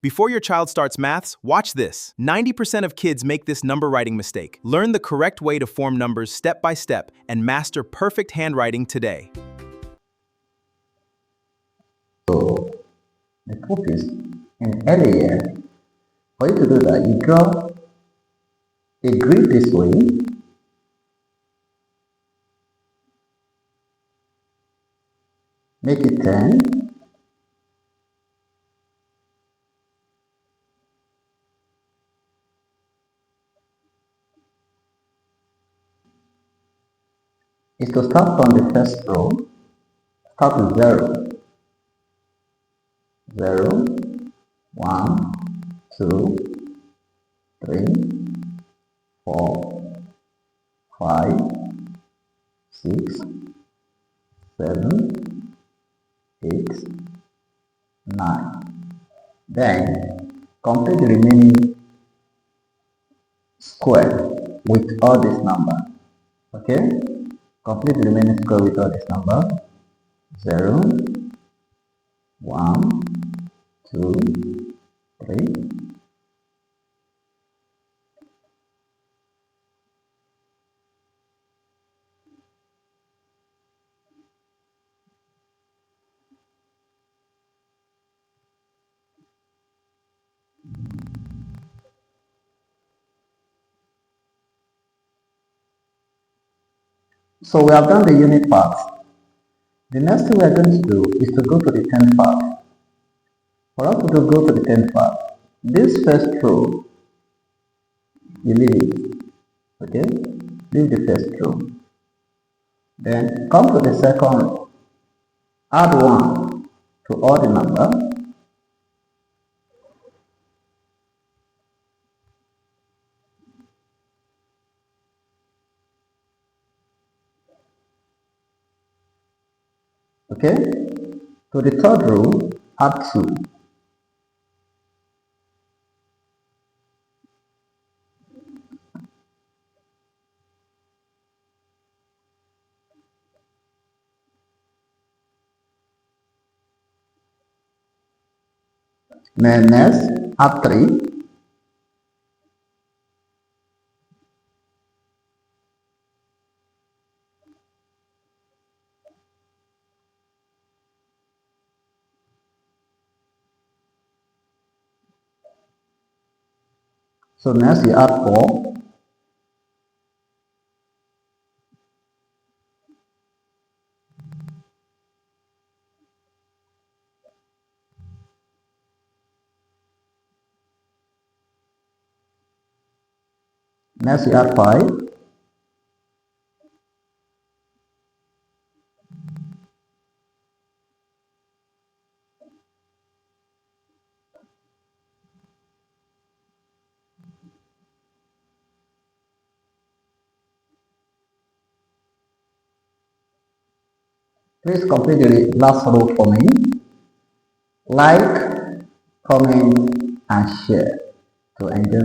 Before your child starts maths, watch this. 90% of kids make this number writing mistake. Learn the correct way to form numbers step by step and master perfect handwriting today. So, the truth is, in early year, for you to do that, you draw a grid this way, make it 10, is to start from the first row, start with 0, 0, 1, 2, 3, 4, 5, 6, 7, 8, 9. Then complete the remaining square with all this number. Okay? Complete the remaining square with all this number. 0, 1, 2, 3. So we have done the unit part. The next thing we are going to do is to go to the 10th part. For us to go to the 10th part, this first row, you leave it. Okay? Leave the first row. Then come to the second row. Add 1 to all the number. Okay? To the third row, add 2. Then next, add 3. So next you add 4. Next you add 5. Please complete the last row for me. Like, comment, and share to enjoy